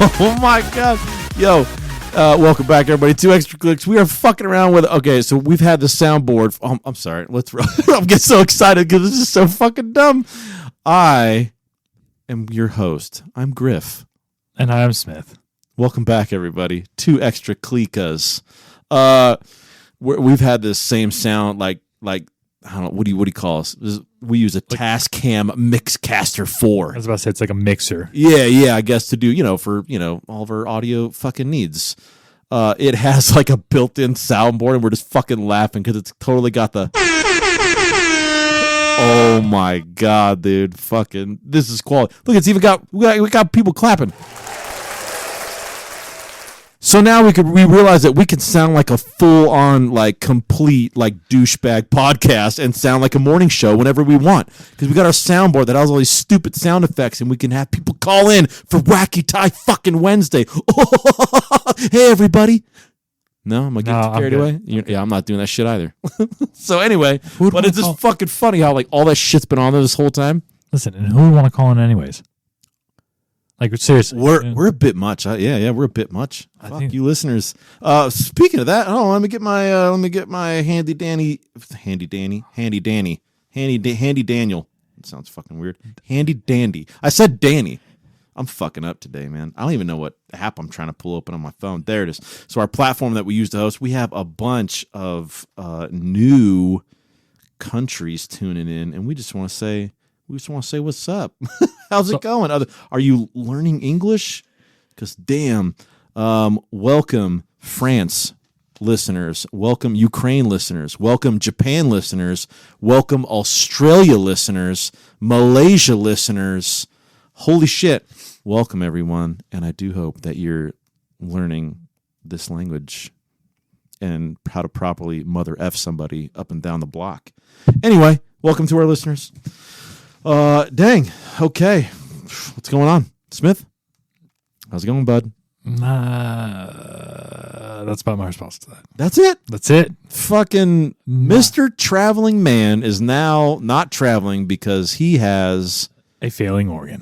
Oh my god. Yo, welcome back everybody. 2 Extra Clicks. We are fucking around with, okay, so we've had the soundboard. I'm sorry. I'm getting so excited because this is so fucking dumb. I am your host. I'm Griff. And I'm Smith. Welcome back everybody. 2 Extra Clickas. We've had this same sound like I don't know, what do you call us? We use a Tascam Mixcaster 4. I was about to say it's like a mixer. Yeah, I guess to do, for, all of our audio fucking needs. It has like a built-in soundboard and we're just fucking laughing because it's totally got the... Oh my god, dude. Fucking, this is quality. Look, it's even we got people clapping. So now we realize that we can sound like a full-on, like, complete, like, douchebag podcast and sound like a morning show whenever we want. Because we got our soundboard that has all these stupid sound effects and we can have people call in for Wacky Tie fucking Wednesday. Hey, everybody. No, I'm going to get carried away? Yeah, I'm not doing that shit either. So anyway, but it's just fucking funny how, like, all that shit's been on there this whole time. Listen, and who would want to call in anyways? Like, seriously. We're a bit much. Yeah, we're a bit much. Fuck you listeners. Speaking of that, let me get my handy Daniel. That sounds fucking weird. Handy dandy. I said Danny. I'm fucking up today, man. I don't even know what app I'm trying to pull open on my phone. There it is. So our platform that we use to host, we have a bunch of new countries tuning in, and we just want to say what's up. How's it going? Are you learning English? Because damn, welcome France listeners, welcome Ukraine listeners, welcome Japan listeners, welcome Australia listeners, Malaysia listeners. Holy shit. Welcome everyone. And I do hope that you're learning this language and how to properly mother F somebody up and down the block. Anyway, welcome to our listeners. Dang. Okay. What's going on? Smith? How's it going, bud? That's about my response to that. That's it? That's it. Fucking Mr. Traveling Man is now not traveling because he has... a failing organ.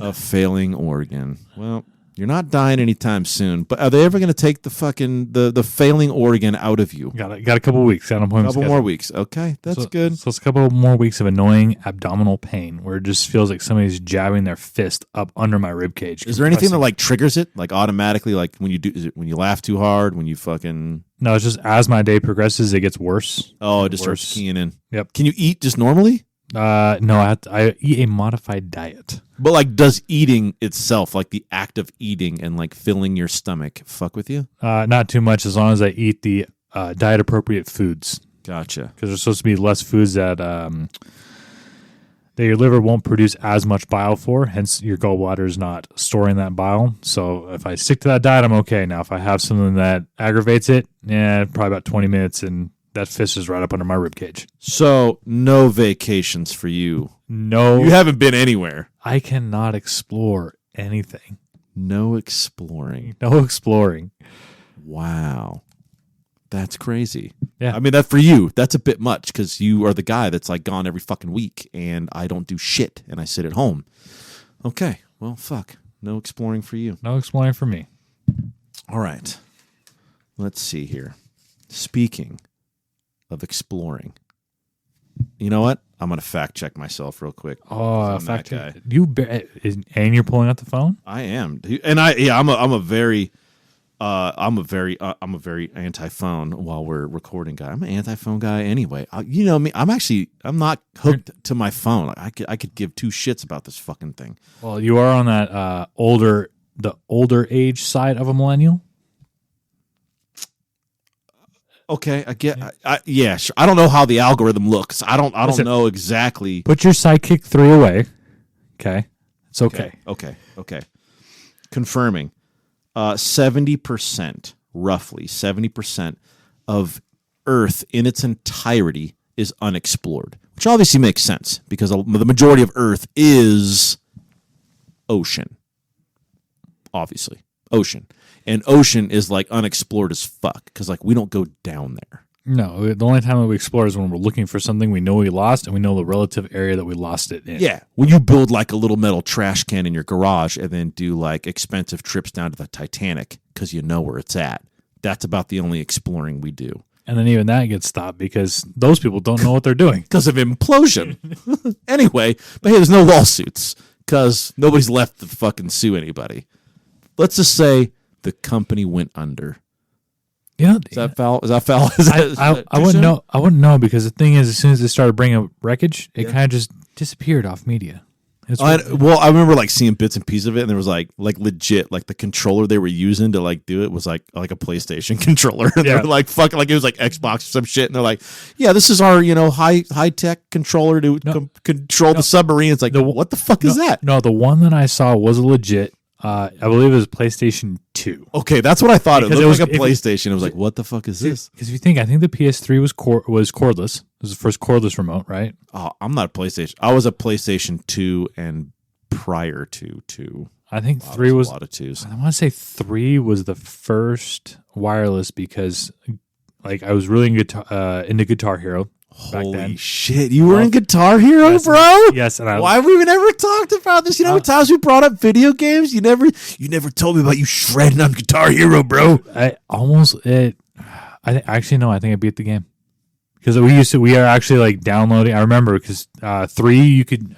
Well, you're not dying anytime soon, but are they ever going to take the fucking the failing organ out of you? Got a couple of weeks. Got an appointment. Couple more weeks. Okay, that's good. So it's a couple more weeks of annoying abdominal pain where it just feels like somebody's jabbing their fist up under my rib cage. Is there anything that like triggers it, like automatically, like when you do? Is it when you laugh too hard? When you fucking? No, it's just as my day progresses, it gets worse. Oh, it just starts keying in. Yep. Can you eat just normally? No, I eat a modified diet. But like, does eating itself, like the act of eating and like filling your stomach, fuck with you? Not too much, as long as I eat the diet appropriate foods. Gotcha. Because there's supposed to be less foods that your liver won't produce as much bile for. Hence, your gallbladder is not storing that bile. So if I stick to that diet, I'm okay. Now, if I have something that aggravates it, probably about 20 minutes and that fist is right up under my rib cage. So no vacations for you. No. You haven't been anywhere. I cannot explore anything. No exploring. No exploring. Wow. That's crazy. Yeah. I mean, that for you, that's a bit much because you are the guy that's like gone every fucking week and I don't do shit and I sit at home. Okay. Well, fuck. No exploring for you. No exploring for me. All right. Let's see here. Speaking of exploring. You know what? I'm going to fact check myself real quick. Oh, fact check. And you're pulling out the phone? I am. And I'm a very anti-phone while we're recording guy. I'm an anti-phone guy anyway. You know me. I'm not hooked to my phone. I could give two shits about this fucking thing. Well, you are on that older age side of a millennial. Okay, I get. Yeah, sure. I don't know how the algorithm looks. I don't know exactly. Put your Sidekick 3 away. Okay, it's okay. Okay. Confirming. 70%, roughly 70% of Earth in its entirety is unexplored, which obviously makes sense because the majority of Earth is ocean. Obviously, ocean. And ocean is like unexplored as fuck because like we don't go down there. No, the only time that we explore is when we're looking for something we know we lost and we know the relative area that we lost it in. Yeah, when you build like a little metal trash can in your garage and then do like expensive trips down to the Titanic because you know where it's at. That's about the only exploring we do. And then even that gets stopped because those people don't know what they're doing. Because of implosion. Anyway, but hey, there's no lawsuits because nobody's left to fucking sue anybody. Let's just say the company went under. You know, Is that foul? I wouldn't know. I wouldn't know because the thing is, as soon as they started bringing up wreckage, it kind of just disappeared off media. I remember like seeing bits and pieces of it, and there was like legit like the controller they were using to like do it was like a PlayStation controller. And they were like fucking like it was like Xbox or some shit, and they're like, yeah, this is our high tech controller to control the submarine. It's like what the fuck is that? No, the one that I saw was legit. I believe it was PlayStation 2. Okay, that's what I thought. It looked like a PlayStation. It was like, what the fuck is this? Because if you think, I think the PS3 was cordless. It was the first cordless remote, right? Oh, I'm not a PlayStation. I was a PlayStation 2 and prior to 2. I think 3 was a lot of 2s. I want to say 3 was the first wireless because like I was really into Guitar Hero. Holy shit! You were in Guitar Hero, yes, bro. Yes, and why have we never talked about this? You know how many times we brought up video games? You never told me about you shredding on Guitar Hero, bro. I beat the game because we are actually like downloading. I remember because 3 you could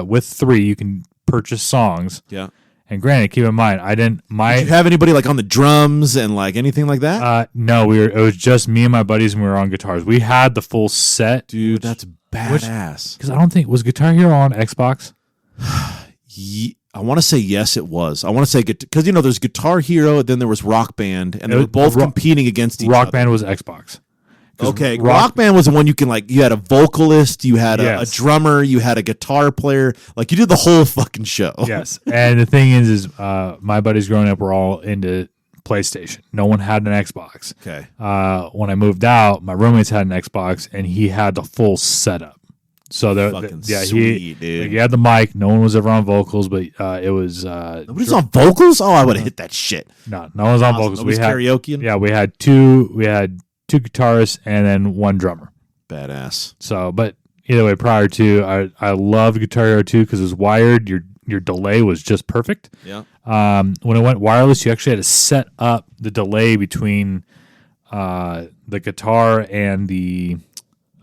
with 3 you can purchase songs. Yeah. And granted, keep in mind, Did you have anybody like on the drums and like anything like that? No, it was just me and my buddies, and we were on guitars. We had the full set, dude. That's badass. Because I don't think was Guitar Hero on Xbox. I want to say yes, it was. I want to say because there's Guitar Hero, then there was Rock Band, and they were both competing against each other. Rock Band was Xbox. Okay, Rock Band was the one you can you had a vocalist, you had a drummer, you had a guitar player, like you did the whole fucking show. Yes, and the thing is my buddies growing up were all into PlayStation. No one had an Xbox. Okay. When I moved out, my roommates had an Xbox, and he had the full setup. So sweet, dude. He had the mic. No one was ever on vocals, but it was. Nobody's on vocals. Oh, I would have hit that shit. No one was on vocals. We had karaoke. Yeah, we had two. We had 2 guitarists and then 1 drummer. Badass. So, but either way, prior to I loved Guitar Hero 2 because it was wired. Your delay was just perfect. Yeah. When it went wireless, you actually had to set up the delay between the guitar and the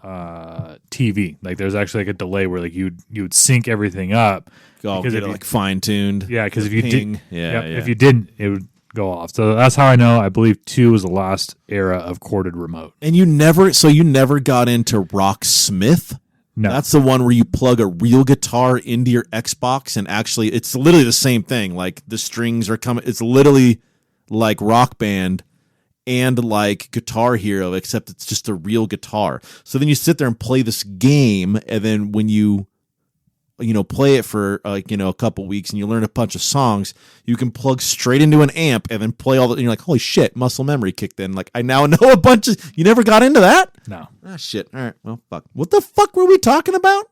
TV. Like there's actually like a delay where like you would sync everything up. Get it like fine tuned. Yeah, because if you didn't, if you didn't, it would go off. So that's how I know. I believe 2 was the last era of corded remote. And you never got into Rocksmith? No. That's the one where you plug a real guitar into your Xbox and actually it's literally the same thing. Like the strings are coming. It's literally like Rock Band and like Guitar Hero, except it's just a real guitar. So then you sit there and play this game, and then when you play it for a couple weeks and you learn a bunch of songs, you can plug straight into an amp and then play all the, and you're like, holy shit, muscle memory kicked in. Like I now know a bunch of, you never got into that? No. Ah, shit. All right. Well, fuck. What the fuck were we talking about?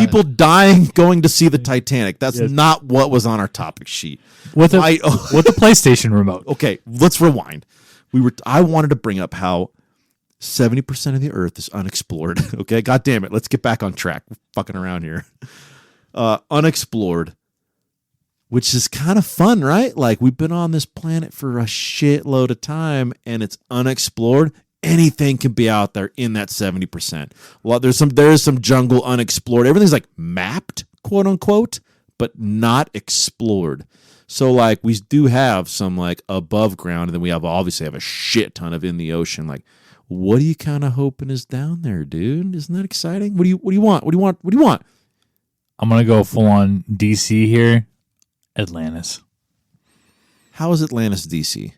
People dying going to see the Titanic. That's not what was on our topic sheet. With the PlayStation remote. Okay, let's rewind. I wanted to bring up how 70% of the earth is unexplored. Okay, god damn it. Let's get back on track. We're fucking around here. Unexplored, which is kind of fun, right? Like we've been on this planet for a shitload of time and it's unexplored. Anything can be out there in that 70%. Well, there is some jungle unexplored. Everything's like mapped, quote unquote, but not explored. So like we do have some like above ground, and then we obviously have a shit ton of in the ocean. Like, what are you kind of hoping is down there, dude? Isn't that exciting? What do you want? What do you want? I'm gonna go full on DC here. Atlantis. How is Atlantis DC?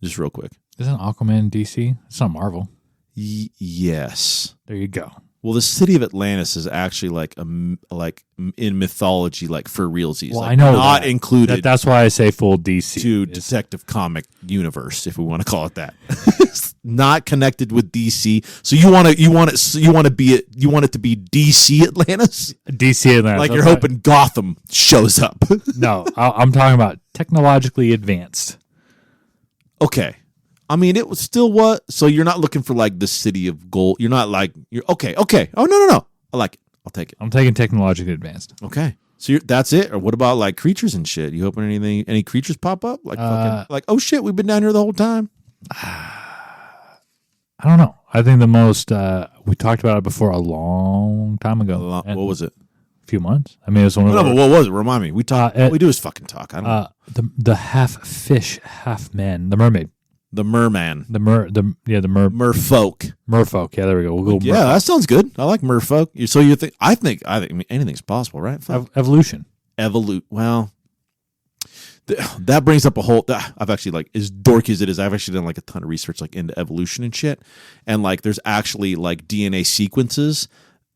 Just real quick. Isn't Aquaman DC? It's not Marvel. Yes. There you go. Well, the city of Atlantis is actually like in mythology, like for realsies. Well, like I know not that. included. That's why I say full DC. To Detective Comic universe, if we want to call it that. Not connected with DC. So you want it to be DC Atlantis? DC Atlantis. Like you're hoping Gotham shows up. No, I'm talking about technologically advanced. Okay. I mean, it was still what? So you're not looking for like the city of gold. You're not like you're okay. Oh no. I like it. I'll take it. I'm taking technologically advanced. Okay. So that's it, or what about like creatures and shit? You hoping any creatures pop up? Like like oh shit, we've been down here the whole time. I don't know. I think the most we talked about it before a long time ago. What was it? A few months. I mean, it was one of but what was it? Remind me. We talk. All we do is fucking talk. I don't know. The half fish, half man, the mermaid. The merman. Merfolk. Merfolk. Yeah, there we go. We'll go. Yeah, that sounds good. I like merfolk. So you think? I think anything's possible, right? Evolution. Well, that brings up a whole. I've actually like as dorky as it is. I've actually done like a ton of research like into evolution and shit, and like there's actually like DNA sequences.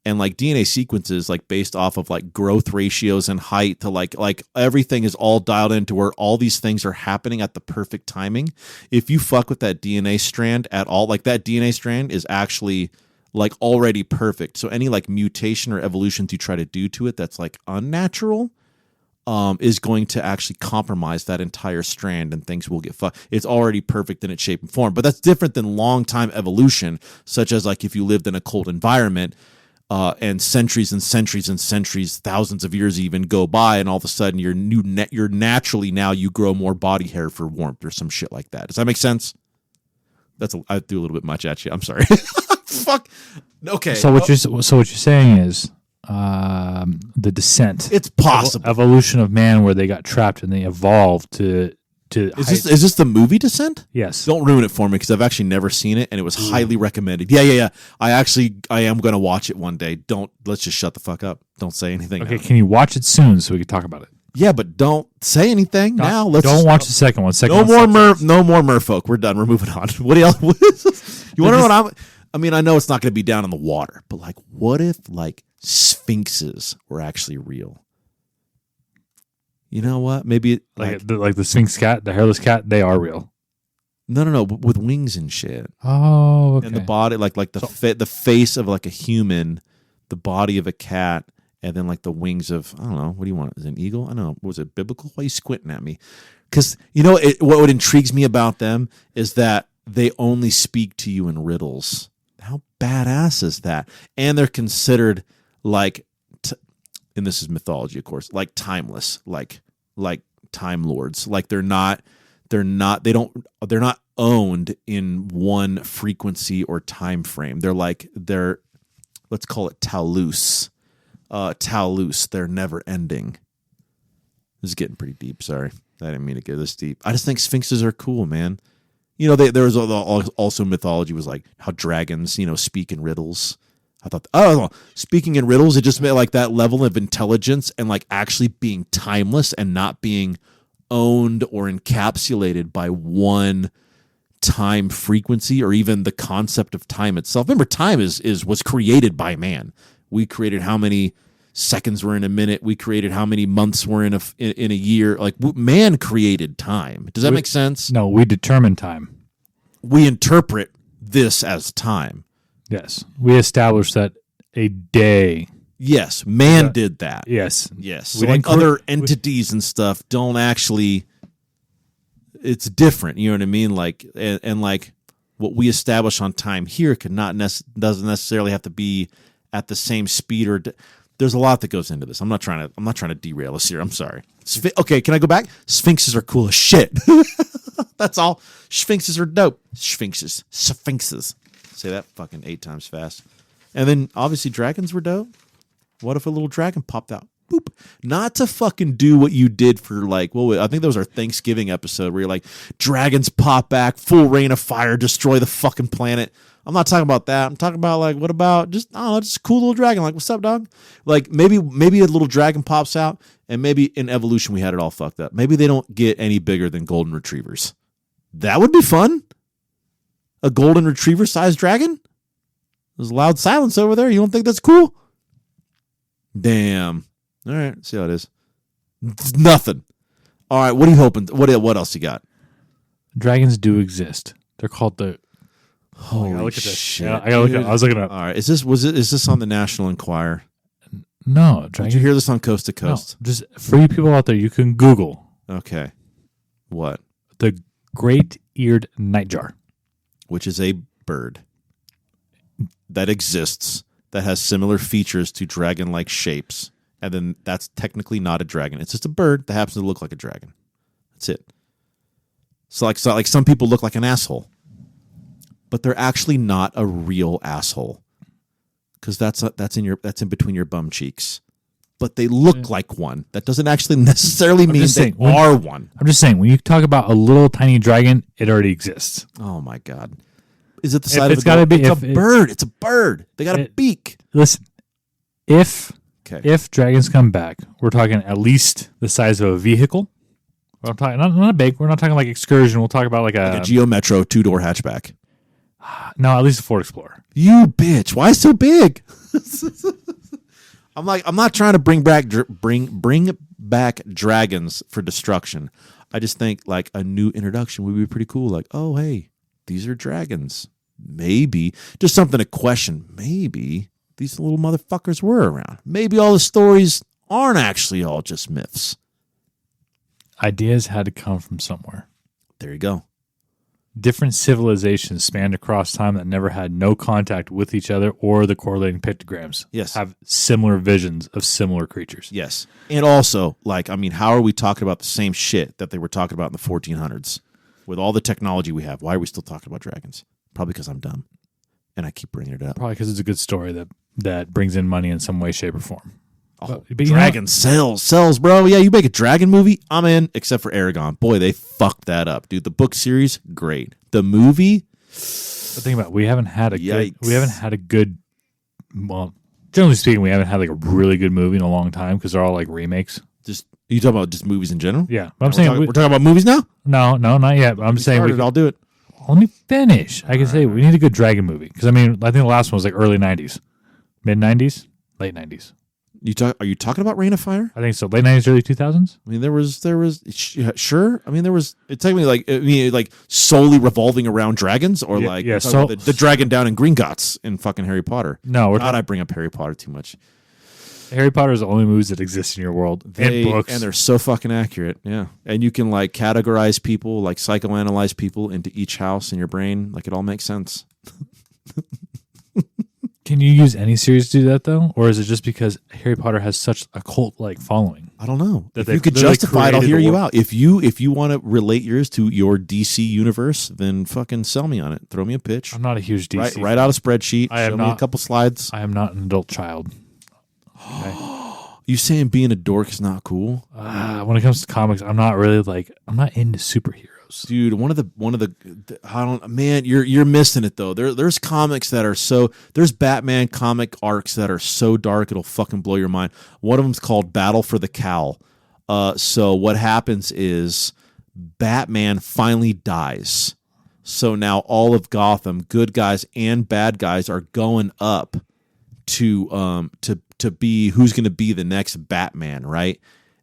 And like DNA sequences, like based off of like growth ratios and height to like everything is all dialed into where all these things are happening at the perfect timing. If you fuck with that DNA strand at all, like that DNA strand is actually like already perfect. So any like mutation or evolutions you try to do to it that's like unnatural is going to actually compromise that entire strand and things will get fucked. It's already perfect in its shape and form. But that's different than long time evolution, such as like if you lived in a cold environment. And centuries and centuries and centuries, thousands of years even go by, and all of a sudden you're naturally now you grow more body hair for warmth or some shit like that. Does that make sense? I threw a little bit much at you. I'm sorry. Fuck. Okay. So what you're saying is the descent. It's possible. Evolution of man, where they got trapped and they evolved to. Is this the movie Descent? Yes. Don't ruin it for me because I've actually never seen it and it was highly recommended. Yeah. I am going to watch it one day. Let's just shut the fuck up. Don't say anything. Okay, can you watch it soon so we can talk about it? Yeah, but don't say anything now. Don't watch the second one. No more merfolk. We're done. We're moving on. What else? You want to know what I know it's not going to be down in the water, but like, what if like sphinxes were actually real? You know what? Maybe like the Sphinx cat, the hairless cat, they are real. No, with wings and shit. Oh, okay. And the body, like the face of like a human, the body of a cat, and then like the wings of I don't know. What do you want? Is it an eagle? I don't know. Was it biblical? Why are you squinting at me? Because what intrigues me about them is that they only speak to you in riddles. How badass is that? And they're considered like. And this is mythology, of course, like timeless, like time lords. Like they're not owned in one frequency or time frame. They're let's call it Talos. They're never ending. This is getting pretty deep. Sorry. I didn't mean to get this deep. I just think sphinxes are cool, man. There was also mythology was like how dragons, speak in riddles. I thought, speaking in riddles, it just meant like that level of intelligence and like actually being timeless and not being owned or encapsulated by one time frequency or even the concept of time itself. Remember, time was created by man. We created how many seconds were in a minute. We created how many months were in a year. Like man created time. Does that make sense? No, we determine time. We interpret this as time. Yes. We established that a day. Yes. Man did that. Yes. So like other entities and stuff don't actually, it's different. You know what I mean? Like, and like what we establish on time here doesn't necessarily have to be at the same speed or there's a lot that goes into this. I'm not trying to derail us here. I'm sorry. Okay. Can I go back? Sphinxes are cool as shit. That's all. Sphinxes are dope. Sphinxes. Say that fucking 8 times fast. And then obviously dragons were dope. What if a little dragon popped out? Boop. Not to fucking do what you did for like, I think that was our Thanksgiving episode where you're like, dragons pop back, full rain of fire, destroy the fucking planet. I'm not talking about that. I'm talking about like, what about just a cool little dragon? Like, what's up, dog? Like maybe a little dragon pops out and maybe in evolution we had it all fucked up. Maybe they don't get any bigger than golden retrievers. That would be fun. A golden retriever sized dragon? There's loud silence over there. You don't think that's cool? Damn. All right. See how it is. Nothing. All right. What are you hoping? What else you got? Dragons do exist. They're called the. Holy shit! Yeah, I gotta look at. I was looking up. All right. Is this on the National Enquirer? No. Did you hear this on Coast to Coast? No, just for you people out there, you can Google. Okay. What? The great-eared nightjar. which is a bird that exists that has similar features to dragon-like shapes, and then that's technically not a dragon. It's just a bird that happens to look like a dragon. That's it. So like some people look like an asshole, but they're actually not a real asshole because that's in between your bum cheeks. But they look like one. That doesn't actually necessarily mean they are one. I'm just saying, when you talk about a little tiny dragon, it already exists. Oh my god! Is it the side of it's gotta be? It's a bird. It's a bird. They got a beak. Listen, if dragons come back, we're talking at least the size of a vehicle. We're talking not a big. We're not talking like excursion. We'll talk about like a Geo Metro 2-door hatchback. No, at least a Ford Explorer. You bitch! Why so big? I'm not trying to bring back dragons for destruction. I just think like a new introduction would be pretty cool. Like, oh hey, these are dragons. Maybe just something to question. Maybe these little motherfuckers were around. Maybe all the stories aren't actually all just myths. Ideas had to come from somewhere. There you go. Different civilizations spanned across time that never had no contact with each other or the correlating pictograms. Yes. Have similar visions of similar creatures. Yes. And also, like, I mean, how are we talking about the same shit that they were talking about in the 1400s? With all the technology we have, why are we still talking about dragons? Probably because I'm dumb. And I keep bringing it up. Probably because it's a good story that brings in money in some way, shape, or form. Oh, but dragon sells, bro. Yeah, you make a dragon movie, I'm in, except for Aragon. Boy, they fucked that up, dude. The book series, great. The movie, but think about it, we haven't had a good. Well, generally speaking, we haven't had like a really good movie in a long time because they're all like remakes. Just you talking about just movies in general? Yeah, but I'm saying we're talking about movies now. No, not yet. But I'm saying I'll do it. Let me finish. I can say we need a good dragon movie because I mean I think the last one was like early '90s, mid '90s, late '90s. Are you talking about Reign of Fire? I think so. Late '90s, early 2000s. I mean, there was sure. I mean, there was. It's technically like solely revolving around dragons, or so the dragon down in Gringotts in fucking Harry Potter. No, I bring up Harry Potter too much. Harry Potter is the only movies that exist in your world and books, and they're so fucking accurate. Yeah, and you can like categorize people, like psychoanalyze people into each house in your brain. Like it all makes sense. Can you use any series to do that though, or is it just because Harry Potter has such a cult-like following? I don't know. If you could justify it, I'll hear you out. If you want to relate yours to your DC universe, then fucking sell me on it. Throw me a pitch. I'm not a huge DC. Write out a spreadsheet. Show me a couple slides. I am not an adult child. Okay. You saying being a dork is not cool? When it comes to comics, I'm not into superheroes. Dude, one of the I don't, man, you're missing it though. There's comics that are there's Batman comic arcs that are so dark it'll fucking blow your mind. One of them's called Battle for the Cowl. So what happens is Batman finally dies. So now all of Gotham, good guys and bad guys, are going up to be who's going to be the next Batman, right?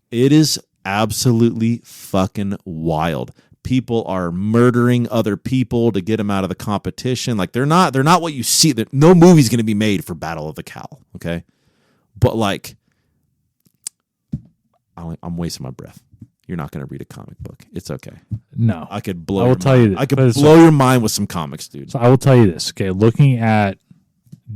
It is absolutely fucking wild. People are murdering other people to get them out of the competition. Like they're not what you see. No movie's going to be made for Battle of the Cowl, okay? But like, I'm wasting my breath. You're not going to read a comic book. It's okay. No, I could blow. I will tell you this. I could blow your mind with some comics, dude. So I will tell you this. Okay, looking at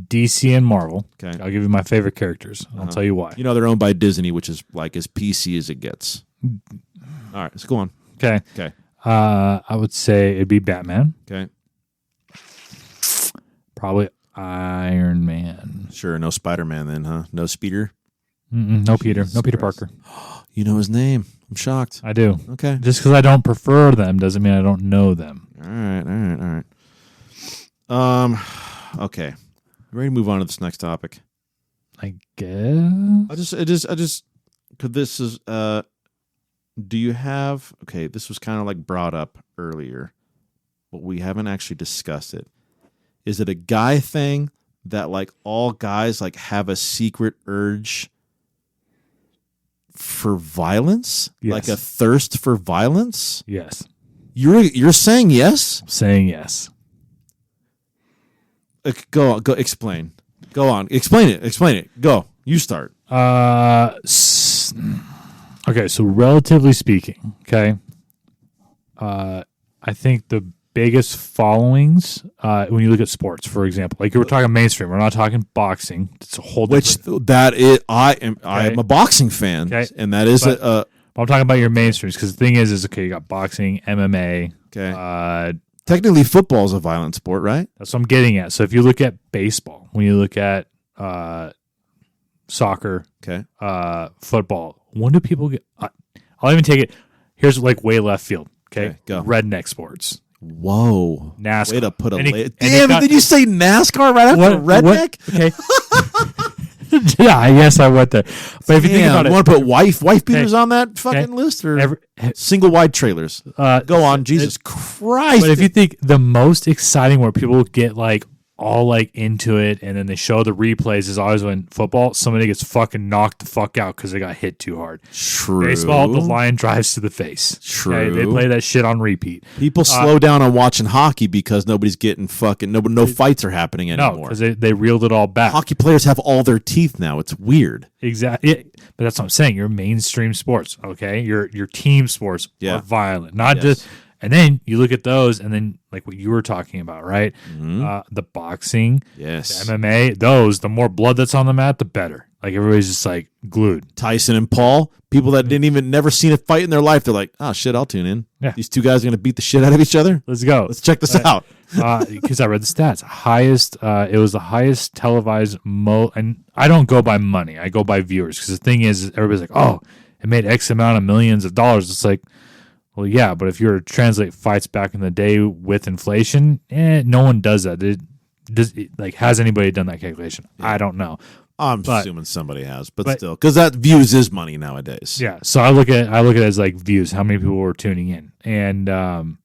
DC and Marvel, okay, I'll give you my favorite characters. I'll tell you why. You know they're owned by Disney, which is like as PC as it gets. All right, let's go on. Okay. Okay. I would say it'd be Batman. Okay. Probably Iron Man. Sure, no Spider-Man then, huh? No Speeder? No Peter. No Peter Parker. You know his name. I'm shocked. I do. Okay. Just because I don't prefer them doesn't mean I don't know them. All right. Okay. Ready to move on to this next topic? I guess. I just could this is do you have this was kind of like brought up earlier, but we haven't actually discussed it. Is it a guy thing that like all guys like have a secret urge for violence? Yes. Like a thirst for violence? Yes. You're saying yes? I'm saying yes. Go explain. Go on. Explain it. Go. You start. Okay, so relatively speaking, okay, I think the biggest followings when you look at sports, for example. Like you were talking mainstream. We're not talking boxing. It's a whole different. I am a boxing fan, and that is I'm talking about your mainstreams because the thing is okay, you got boxing, MMA. Okay. Technically, football is a violent sport, right? That's what I'm getting at. So if you look at baseball, when you look at soccer, football, when do people get? I'll even take it. Here's like way left field. Okay, go. Redneck sports. Whoa, NASCAR. Way to put a damn it! Did you say NASCAR right after redneck? Okay. Yeah, yes, I went there. But if you think about it, you want to put wife beaters on that fucking list or single wide trailers? Go on, Jesus Christ! But if you think the most exciting where people get like all like into it and then they show the replays is always when football somebody gets fucking knocked the fuck out because they got hit too hard. True. Baseball, the line drives to the face. True. Okay? They play that shit on repeat. People slow down on watching hockey because nobody's getting fucking no fights are happening anymore. No, because they reeled it all back. Hockey players have all their teeth now. It's weird. Exactly. But that's what I'm saying. Your mainstream sports, okay? Your team sports are violent. Not just. And then you look at those, and then like what you were talking about, right? Mm-hmm. The boxing, the MMA, those, the more blood that's on the mat, the better. Like everybody's just like glued. Tyson and Paul, people that didn't even never seen a fight in their life, they're like, oh shit, I'll tune in. Yeah. These two guys are going to beat the shit out of each other. Let's go. Let's check this out. Because I read the stats. It was the highest televised and I don't go by money. I go by viewers. Because the thing is, everybody's like, oh, it made X amount of millions of dollars. It's like, well, yeah, but if you were to translate fights back in the day with inflation, no one does that. Has anybody done that calculation? Yeah. I don't know. I'm assuming somebody has, but still, because that views is money nowadays. Yeah, so I look at it as like views, how many people were tuning in, and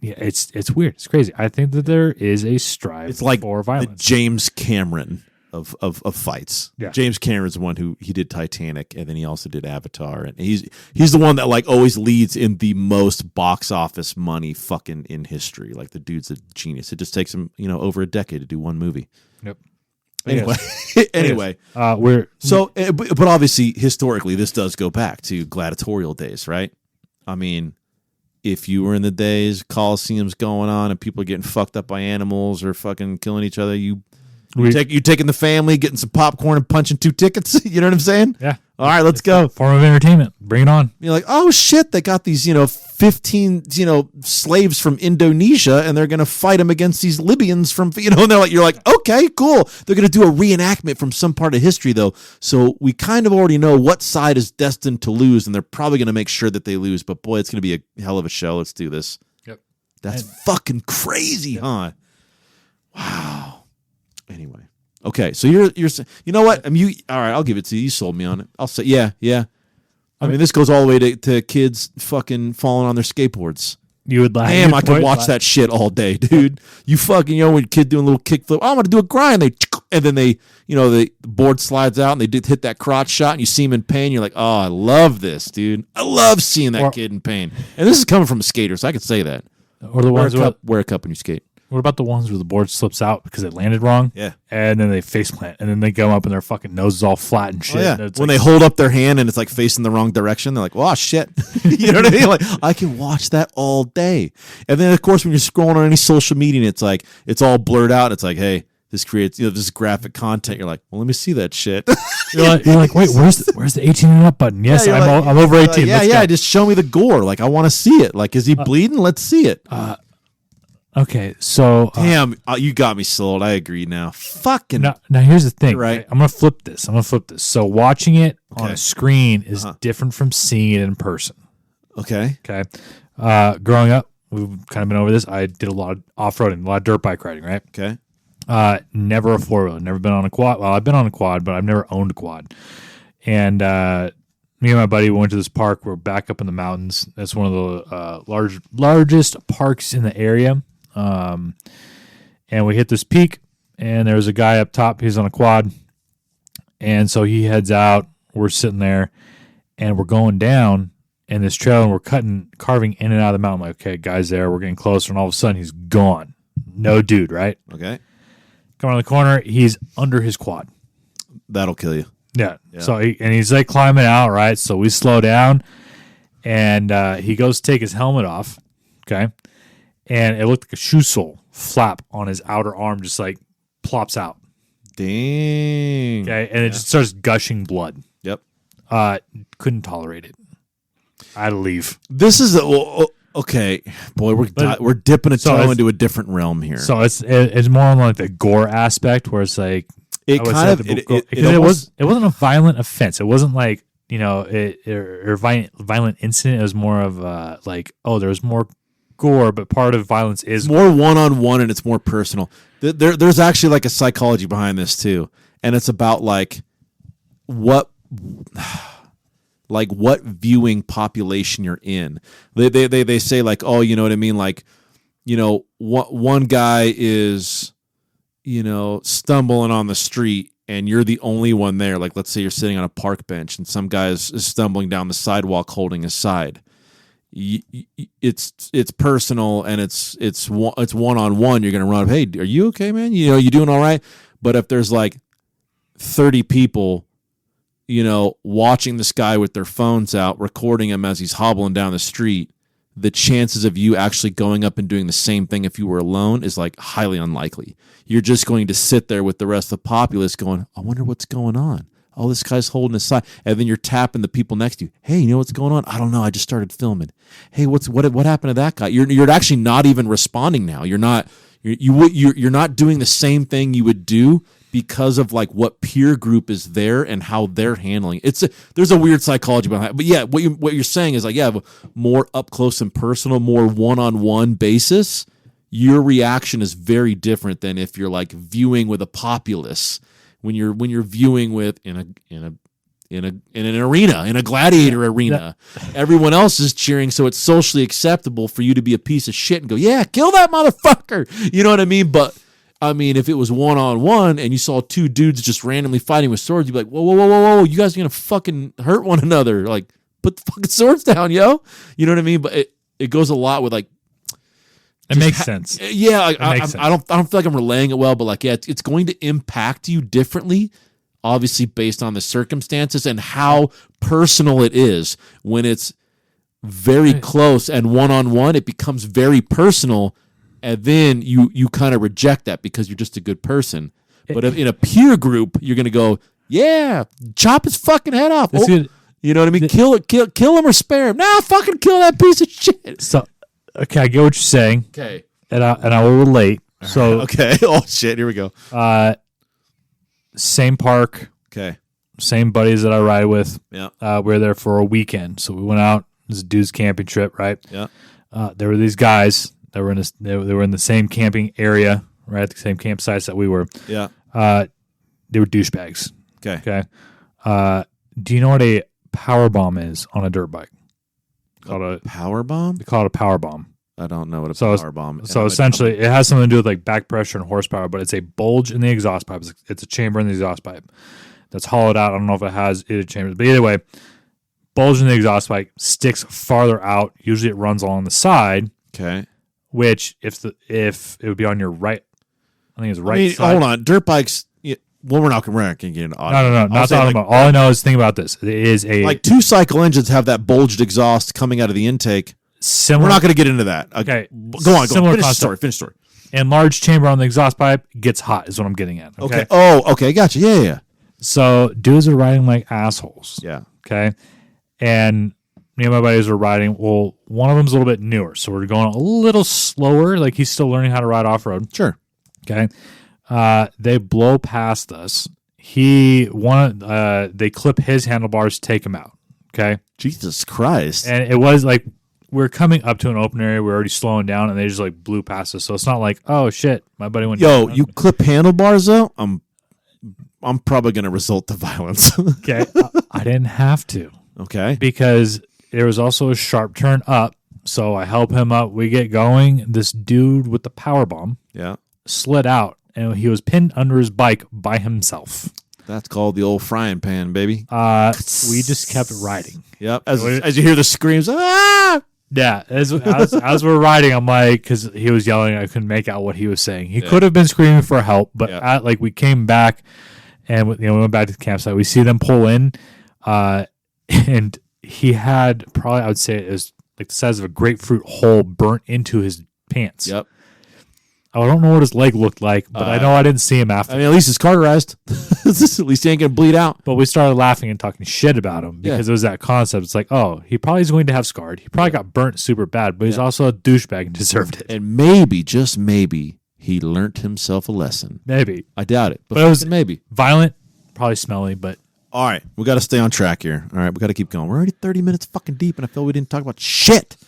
it's weird, it's crazy. I think that there is a strive. It's like for violence. The James Cameron of fights. Yeah. James Cameron's the one who he did Titanic, and then he also did Avatar, and he's the one that like always leads in the most box office money fucking in history. Like the dude's a genius. It just takes him over a decade to do one movie. Yep. Anyway, but obviously historically this does go back to gladiatorial days, right? I mean, if you were in the days Colosseum's going on and people are getting fucked up by animals or fucking killing each other, you taking the family, getting some popcorn and punching 2 tickets. You know what I'm saying? Yeah. All right, let's go. Form of entertainment. Bring it on. You're like, oh shit, they got these 15 slaves from Indonesia and they're gonna fight them against these Libyans from and you're like, okay, cool. They're gonna do a reenactment from some part of history though, so we kind of already know what side is destined to lose, and they're probably gonna make sure that they lose. But boy, it's gonna be a hell of a show. Let's do this. Yep. That's fucking crazy, huh? Wow. Anyway, okay, so you're you know what? All right, I'll give it to you. You sold me on it. I'll say yeah. I mean, this goes all the way to kids fucking falling on their skateboards. You would like? Damn, I could watch that shit all day, dude. You fucking when a kid doing a little kickflip, I'm gonna do a grind. And then they the board slides out and they hit that crotch shot and you see him in pain. You're like, oh, I love this, dude. I love seeing that kid in pain. And this is coming from a skater, so I could say that. Or the ones wear a cup when you skate. What about the ones where the board slips out because it landed wrong? Yeah. And then they face plant, and then they come up and their fucking nose is all flat and shit. Oh, yeah. When they hold up their hand and it's like facing the wrong direction, they're like, oh, shit. You know what I mean? Like, I can watch that all day. And then, of course, when you're scrolling on any social media and it's like, it's all blurred out. It's like, hey, this creates, this graphic content. You're like, well, let me see that shit. You're like, wait, where's the 18 and up button? Yes, I'm over 18. Just show me the gore. Like, I want to see it. Like, is he bleeding? Let's see it. Okay, so damn, you got me sold. I agree now. Fucking now here's the thing. Right, I'm gonna flip this. So watching it on a screen is different from seeing it in person. Okay. Growing up, we've kind of been over this. I did a lot of off-roading, a lot of dirt bike riding. Right. Okay. Never a four-wheeler. Never been on a quad. Well, I've been on a quad, but I've never owned a quad. And me and my buddy went to this park. We're back up in the mountains. That's one of the largest parks in the area. And we hit this peak, and there was a guy up top. He's on a quad, and so he heads out. We're sitting there, and we're going down in this trail, and we're carving in and out of the mountain. Like, okay, guy's there. We're getting closer, and all of a sudden, he's gone. No dude, right? Okay. Come around the corner. He's under his quad. That'll kill you. Yeah. So he's like climbing out, right? So we slow down, and he goes to take his helmet off. Okay. and it looked like a shoe sole flap on his outer arm, just like plops out. Dang. Okay, and it just starts gushing blood. Yep. Couldn't tolerate it. I had to leave. This is okay, boy. We're dipping a toe into a different realm here. So it's more on like the gore aspect, where it's like it wasn't a violent offense. It wasn't like or violent incident. It was more of like, oh, there's more gore, but part of violence is more one-on-one, and it's more personal. There's actually like a psychology behind this too, and it's about like what viewing population you're in. They say like, oh, you know what I mean, like, one guy is stumbling on the street and you're the only one there. Like, let's say you're sitting on a park bench and some guy is stumbling down the sidewalk holding his side. It's personal, and it's one-on-one. You're gonna run up, hey, are you okay, man? You doing all right? But if there's like 30 people, watching this guy with their phones out, recording him as he's hobbling down the street, the chances of you actually going up and doing the same thing if you were alone is like highly unlikely. You're just going to sit there with the rest of the populace going, I wonder what's going on. Oh, this guy's holding his side. And then you're tapping the people next to you. Hey, you know what's going on? I don't know. I just started filming. Hey, what happened to that guy? You're actually not even responding now. You're not doing the same thing you would do because of like what peer group is there and how they're handling it. There's a weird psychology behind it. But yeah, what you're saying is like, yeah, more up close and personal, more one-on-one basis. Your reaction is very different than if you're like viewing with a populace. When you're viewing with in an arena, in a gladiator arena, everyone else is cheering, so it's socially acceptable for you to be a piece of shit and go, yeah, kill that motherfucker. You know what I mean? But I mean, if it was one-on-one and you saw two dudes just randomly fighting with swords, you'd be like, whoa, you guys are gonna fucking hurt one another. Like, put the fucking swords down, yo. You know what I mean? But it goes a lot with like. It makes sense. Yeah, I don't feel like I'm relaying it well, but like, yeah, it's going to impact you differently, obviously based on the circumstances and how personal it is. When it's very close and one-on-one, it becomes very personal, and then you kind of reject that because you're just a good person. But if in a peer group, you're going to go, yeah, chop his fucking head off. Oh, you know what I mean? Kill him or spare him. Nah, fucking kill that piece of shit. So. Okay, I get what you're saying. Okay. And I will relate. So okay. Oh shit, here we go. Same park. Okay. Same buddies that I ride with. Yeah. We were there for a weekend. So we went out. It was a dude's camping trip, right? Yeah. There were these guys that were they were in the same camping area, right? The same campsites that we were. Yeah. They were douchebags. Okay. Okay. Do you know what a power bomb is on a dirt bike? Called a power bomb? They call it a power bomb. I don't know what a power bomb is. So essentially, it has something to do with like back pressure and horsepower, but it's a bulge in the exhaust pipe. It's a chamber in the exhaust pipe that's hollowed out. I don't know if it has either chambers, but either way, bulge in the exhaust pipe sticks farther out. Usually, it runs along the side. Okay. Which, if it would be on your right, I think it's right side. Hold on, dirt bikes. Well, we're not going to get into audio. No. Not talking about. All I know is think about this. It is a like 2-cycle engines have that bulged exhaust coming out of the intake. Similar. We're not going to get into that. Okay, go on. Finish the story. And large chamber on the exhaust pipe gets hot. Is what I'm getting at. Okay. Oh, okay. Gotcha. Yeah. So dudes are riding like assholes. Yeah. Okay. And me and my buddies were riding. Well, one of them's a little bit newer, so we're going a little slower. Like he's still learning how to ride off road. Sure. Okay. They blow past us. They clip his handlebars, take him out. Okay. Jesus Christ. And it was like we're coming up to an open area. We're already slowing down, and they just like blew past us. So it's not like, oh shit, my buddy went. Yo, you clip handlebars though? I'm probably going to resort to violence. Okay. I didn't have to. Okay. Because there was also a sharp turn up. So I help him up. We get going. This dude with the power bomb slid out. And he was pinned under his bike by himself. That's called the old frying pan, baby. We just kept riding. Yep. As you hear the screams, ah! Yeah. As we're riding, I'm like, because he was yelling, I couldn't make out what he was saying. He could have been screaming for help, but we came back and we went back to the campsite. We see them pull in, and he had probably, I would say, it was like the size of a grapefruit hole burnt into his pants. Yep. I don't know what his leg looked like, but I know I didn't see him after. I mean, at least it's cauterized. At least he ain't gonna bleed out. But we started laughing and talking shit about him because it was that concept. It's like, oh, he probably is going to have scarred. He probably got burnt super bad, but he's also a douchebag and deserved it. And maybe, just maybe, he learnt himself a lesson. Maybe. I doubt it, But it was maybe violent, probably smelly, but all right. We got to stay on track here. All right, we got to keep going. We're already 30 minutes fucking deep, and I feel we didn't talk about shit.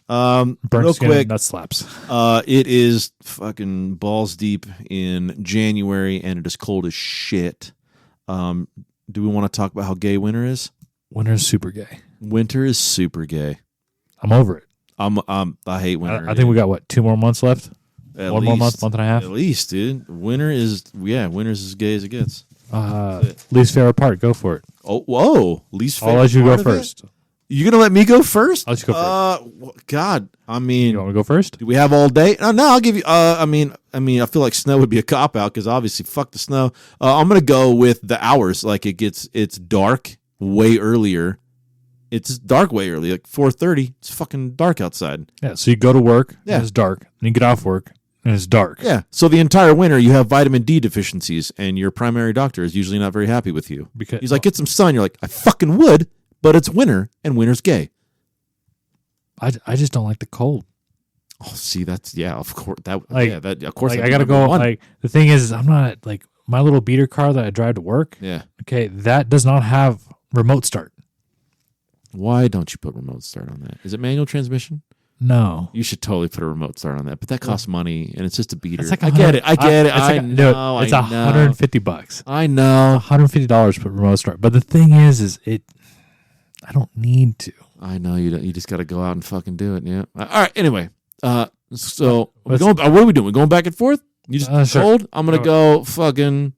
burnt Real skin, quick, nut slaps. It is fucking balls deep in January, and it is cold as shit. Do we want to talk about how gay winter is? Winter's super gay. Winter is super gay. I'm over it. I hate winter. I think we got, what, 2 more months left? At One more month and a half? At least, dude. Winter's as gay as it gets. Least favorite part. Go for it. Oh, whoa. Least favorite I'll let you go part of it? first. You gonna let me go first? I'll let you go first. God, I mean, You want to go first? do we have all day? No, I'll give you. I mean, I feel like snow would be a cop out because obviously, fuck the snow. I'm gonna go with the hours. Like it's dark way earlier. It's dark way early, like 4:30. It's fucking dark outside. Yeah, so you go to work, Yeah. and it's dark. And you get off work, and it's dark. Yeah. So the entire winter, you have vitamin D deficiencies, and your primary doctor is usually not very happy with you. Because He's like, get some sun. You're like, I fucking would, but it's winter, and winter's gay. I just don't like the cold. Oh, see, that's of course that of course. Like, that's I gotta number go. one. Like, the thing is, I'm not like my little beater car that I drive to work. Yeah. Okay, that does not have remote start. Why don't you put remote start on that? Is it manual transmission? No, You should totally put a remote start on that, but that costs money, and it's just a beater. it's like I get it. I get it. It's I like, know. It's I know. $150. I know. $150 for remote start. But the thing is it. I don't need to. I know. You don't, you just got to go out and fucking do it. Yeah. All right. Anyway. So Let's- what are we doing? We're going back and forth. You just Sure. cold. I'm gonna go fucking.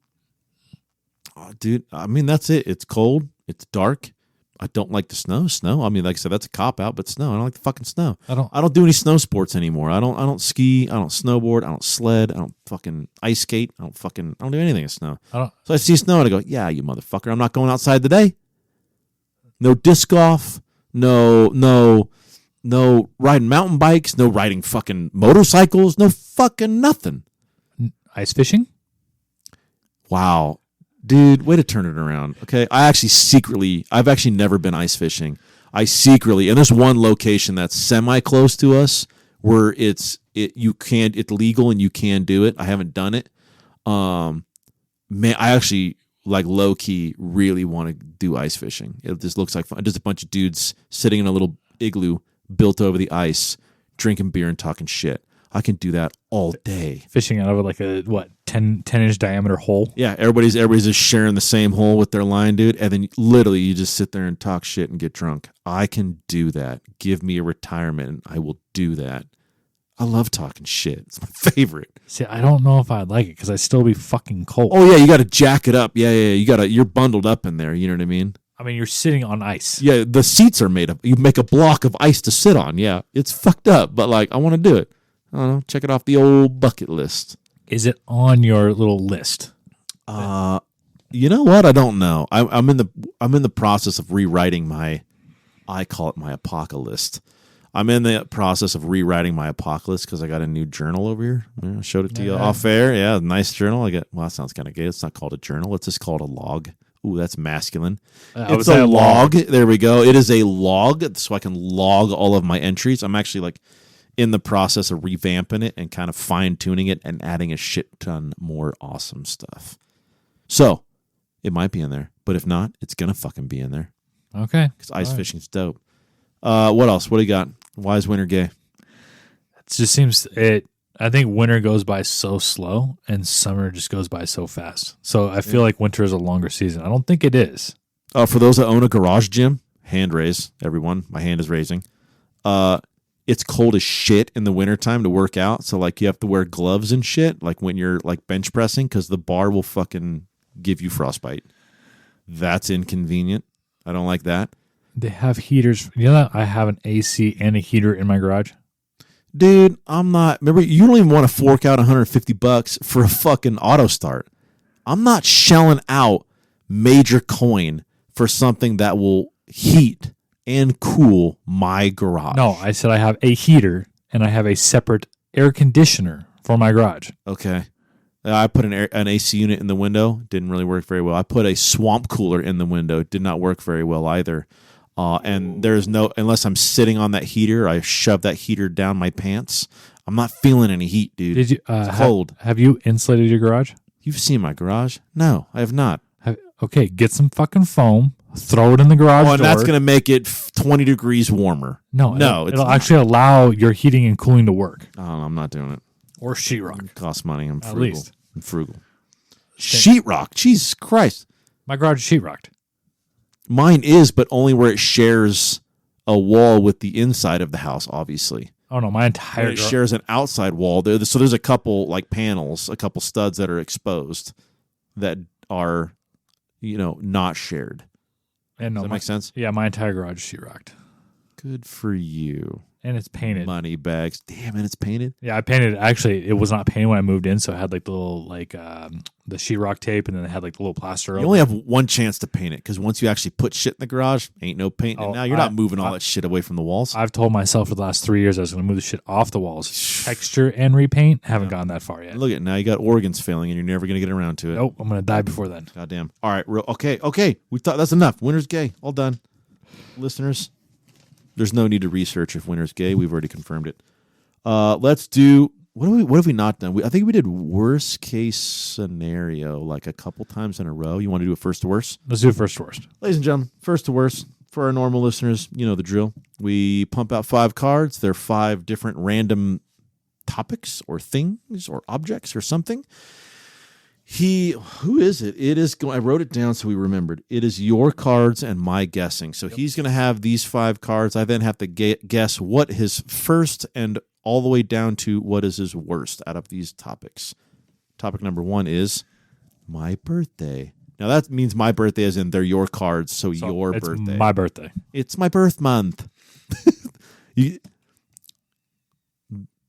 Oh, dude. I mean, that's it. It's cold. It's dark. I don't like the snow. Snow. I mean, like I said, that's a cop out. But snow. I don't like the fucking snow. I don't. I don't do any snow sports anymore. I don't ski. I don't snowboard. I don't sled. I don't fucking ice skate. I don't do anything in snow. I don't. So I see snow and I go, yeah, you motherfucker. I'm not going outside today. No disc golf. No riding mountain bikes. No riding fucking motorcycles. No fucking nothing. Ice fishing. Wow. Dude, way to turn it around. Okay. I've actually never been ice fishing. And there's one location that's semi close to us where it's legal and you can do it. I haven't done it. Man, I actually like low key really want to do ice fishing. It just looks like fun. Just a bunch of dudes sitting in a little igloo built over the ice, drinking beer and talking shit. I can do that all day. Fishing out of like a 10-inch diameter hole. Yeah, everybody's just sharing the same hole with their line, dude. And then literally you just sit there and talk shit and get drunk. I can do that. Give me a retirement and I will do that. I love talking shit. It's my favorite. See, I don't know if I'd like it because I'd still be fucking cold. Oh yeah, you got to jack it up. Yeah. You're bundled up in there. You know what I mean? I mean, you're sitting on ice. Yeah, the seats are made up. You make a block of ice to sit on. Yeah, it's fucked up, but like I want to do it. I don't know. Check it off the old bucket list. Is it on your little list? You know what? I don't know. I'm in the process of rewriting I call it my apocalypse. I'm in the process of rewriting my apocalypse because I got a new journal over here. I showed it to you off air. Yeah, nice journal. That sounds kind of gay. It's not called a journal. It's just called a log. Ooh, that's masculine. It's a log. There we go. It is a log, so I can log all of my entries. I'm actually like in the process of revamping it and kind of fine tuning it and adding a shit ton more awesome stuff. So it might be in there, but if not, it's gonna fucking be in there. Okay. Because ice fishing's dope. What else? What do you got? Why is winter gay? It just seems I think winter goes by so slow and summer just goes by so fast. So I feel like winter is a longer season. I don't think it is. For those that own a garage gym, hand raise, everyone. My hand is raising. It's cold as shit in the wintertime to work out. So like you have to wear gloves and shit like when you're like bench pressing because the bar will fucking give you frostbite. That's inconvenient. I don't like that. They have heaters. You know that I have an AC and a heater in my garage? Dude, I'm not. Remember, you don't even want to fork out $150 for a fucking auto start. I'm not shelling out major coin for something that will heat and cool my garage. No, I said I have a heater and I have a separate air conditioner for my garage. Okay. I put an AC unit in the window. Didn't really work very well. I put a swamp cooler in the window. Did not work very well either. And there's no, unless I'm sitting on that heater, I shove that heater down my pants. I'm not feeling any heat, dude. Did you? It's cold. Have you insulated your garage? You've seen my garage? No, I have not. Okay, get some fucking foam. Throw it in the garage door. And that's going to make it 20 degrees warmer. No, it'll not. actually allow your heating and cooling to work. Oh, I'm not doing it. Or sheetrock. It costs money. I'm frugal. At least. I'm frugal. Sheetrock. Jesus Christ. My garage is sheetrocked. Mine is, but only where it shares a wall with the inside of the house, obviously. Oh, no, my entire it shares an outside wall. So there's a couple like panels, a couple studs that are exposed that are, not shared. And Does that make sense? Yeah, my entire garage is sheetrocked. Good for you. And it's painted. Money bags. Damn it, it's painted? Yeah, I painted it. Actually, it was not painted when I moved in, so it had like the little, the sheetrock tape, and then it had like the little plaster. You only have one chance to paint it, because once you actually put shit in the garage, ain't no paint. Oh, now you're not moving all that shit away from the walls. I've told myself for the last 3 years I was going to move the shit off the walls. Texture and repaint. Haven't gone that far yet. Look at it. Now you got organs failing, and you're never going to get around to it. Nope, I'm going to die before then. Goddamn. All right. Okay. We thought that's enough. Winter's gay. All done. Listeners, there's no need to research if winter's gay. We've already confirmed it. Let's do what have we not done? I think we did worst case scenario like a couple times in a row. You want to do a first to worst? Let's do first to worst. Ladies and gentlemen, first to worst. For our normal listeners, you know the drill. We pump out 5 cards. They're 5 different random topics or things or objects or something. Who is it? It is. I wrote it down so we remembered. It is your cards and my guessing. So he's going to have these 5 cards. I then have to guess what his first and all the way down to what is his worst out of these topics. Topic number 1 is my birthday. Now that means my birthday as in they're your cards, so your birthday. My birthday. It's my birth month.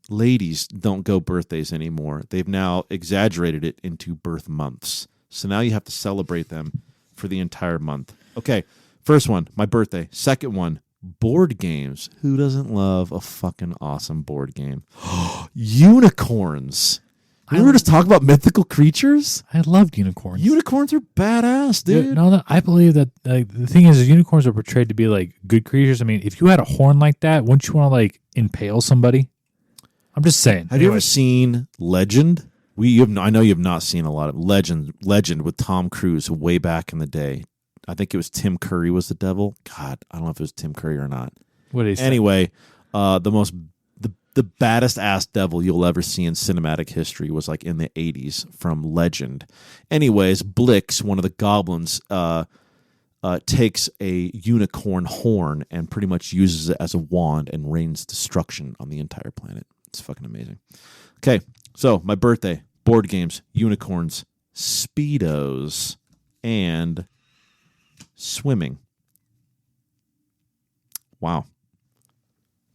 Ladies don't go birthdays anymore. They've now exaggerated it into birth months. So now you have to celebrate them for the entire month. Okay, first one, my birthday. Second one, board games. Who doesn't love a fucking awesome board game? Unicorns. We were just talking about mythical creatures. I loved unicorns. Unicorns are badass, dude. No, I believe that the thing is unicorns are portrayed to be like good creatures. I mean, if you had a horn like that, wouldn't you want to like impale somebody? I'm just saying. Have you ever seen Legend? I know you have not seen a lot of Legend with Tom Cruise way back in the day. I think it was Tim Curry was the devil. God, I don't know if it was Tim Curry or not. What did he say? Anyway, the baddest ass devil you'll ever see in cinematic history was like in the 80s from Legend. Anyways, Blix, one of the goblins, takes a unicorn horn and pretty much uses it as a wand and rains destruction on the entire planet. It's fucking amazing. Okay, so my birthday, board games, unicorns, Speedos, and swimming. Wow.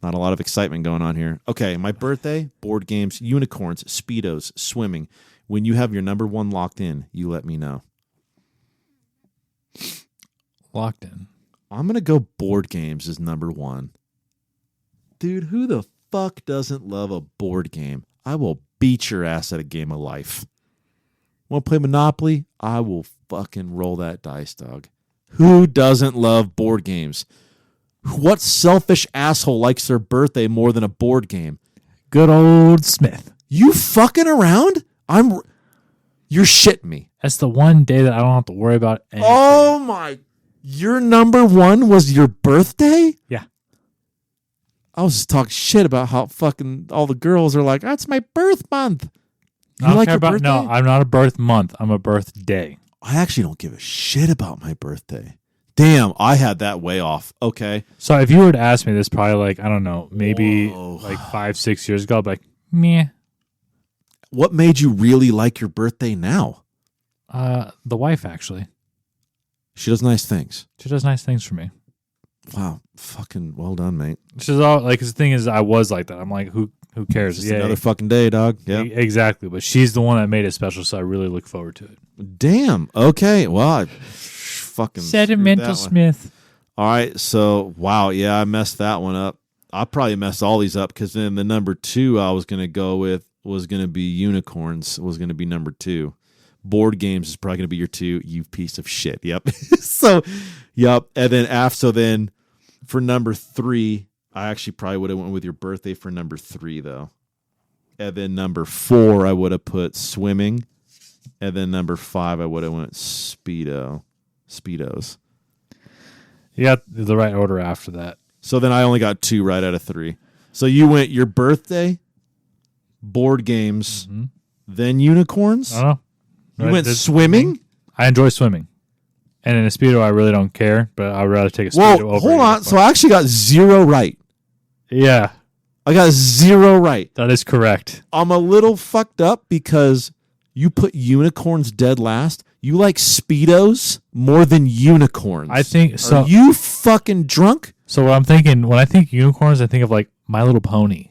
Not a lot of excitement going on here. Okay, my birthday, board games, unicorns, Speedos, swimming. When you have your number 1 locked in, you let me know. Locked in. I'm going to go board games as number 1. Dude, who the fuck doesn't love a board game? I will beat your ass at a game of life. Want to play Monopoly? I will fucking roll that dice, dog. Who doesn't love board games? What selfish asshole likes their birthday more than a board game? Good old Smith. You fucking around? You're shitting me. That's the one day that I don't have to worry about anything. Oh my! Your number 1 was your birthday? Yeah. I was just talking shit about how fucking all the girls are like, that's my birth month. You like your birthday? No, I'm not a birth month. I'm a birthday. I actually don't give a shit about my birthday. Damn, I had that way off. Okay. So if you were to ask me this probably like, I don't know, maybe like 5-6 years ago, I'd be like, meh. What made you really like your birthday now? The wife, actually. She does nice things. She does nice things for me. Wow. Fucking well done, mate. She's all like, 'cause the thing is, I was like that. I'm like, who cares? Just another fucking day, dog. Yeah. Exactly. But she's the one that made it special, so I really look forward to it. Damn. Okay. Well, I fucking Sentimental Smith. All right. So, wow. Yeah, I messed that one up. I'll probably mess all these up because then the number 2 I was going to go with was going to be unicorns. Was going to be number 2. Board games is probably going to be your 2. You piece of shit. Yep. Yep. And then for number 3, I actually probably would have went with your birthday for number 3 though. And then number 4, I would have put swimming. And then number 5, I would have went speedos. You got the right order after that. So then I only got 2 right out of 3. So you went your birthday, board games, then unicorns. I don't know. You went swimming. I enjoy swimming, and in a speedo, I really don't care. But I'd rather take a speedo over. Hold on. So I actually got 0 right. Yeah, I got 0 right. that is correct. I'm a little fucked up because you put unicorns dead last. You like speedos more than unicorns. I think so. Are you fucking drunk? So what I'm thinking when I think unicorns, I think of like My Little Pony.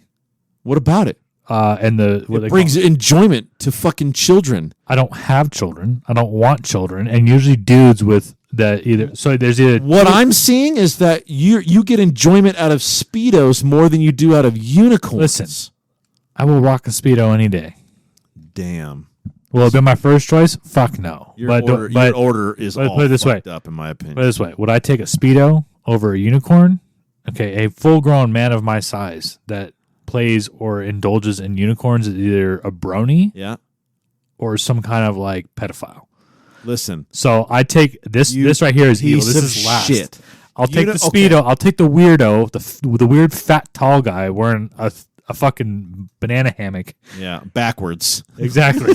What about it? And it brings enjoyment to fucking children. I don't have children. I don't want children, and usually dudes with that either. So there's either what I'm seeing is that you get enjoyment out of speedos more than you do out of unicorns. Listen, I will rock a speedo any day. Damn. Will it be my first choice? Fuck no. Your order is all put it this way. up, in my opinion. Put it this way: would I take a speedo over a unicorn? Okay, a full-grown man of my size that plays or indulges in unicorns is either a brony, or some kind of like pedophile. Listen, so I take this. This right here is evil. This is last. Shit. I'll take the speedo. Okay. I'll take the weirdo, the weird fat tall guy wearing a fucking banana hammock. Yeah, backwards. Exactly.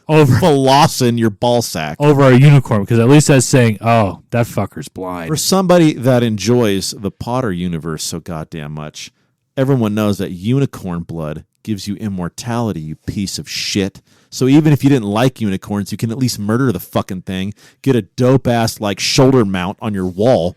Over flossing your ball sack over a unicorn, because at least that's saying, oh, that fucker's blind. For somebody that enjoys the Potter universe so goddamn much, everyone knows that unicorn blood gives you immortality, you piece of shit. So even if you didn't like unicorns, you can at least murder the fucking thing, get a dope ass like shoulder mount on your wall.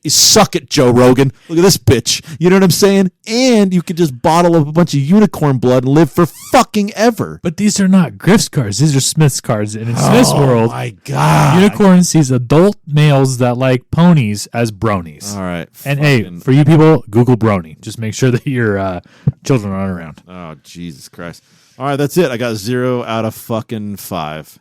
Suck it, Joe Rogan. Look at this bitch. You know what I'm saying? And you could just bottle up a bunch of unicorn blood and live for fucking ever. But these are not Griff's cards. These are Smith's cards. And in Smith's world, my God, unicorn sees adult males that like ponies as bronies. All right. And hey, for you people, Google brony. Just make sure that your children aren't around. Oh, Jesus Christ. All right, that's it. I got 0 out of fucking 5.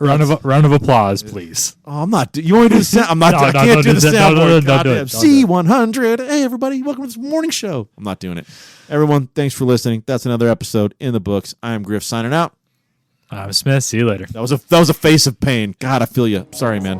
Round of applause, please. Oh, I'm not. You want me to do the sound? I'm not. I can't do the soundboard. C100. Hey, everybody, welcome to this morning show. I'm not doing it. Everyone, thanks for listening. That's another episode in the books. I am Griff signing out. I'm Smith. See you later. That was a face of pain. God, I feel you. Sorry, man.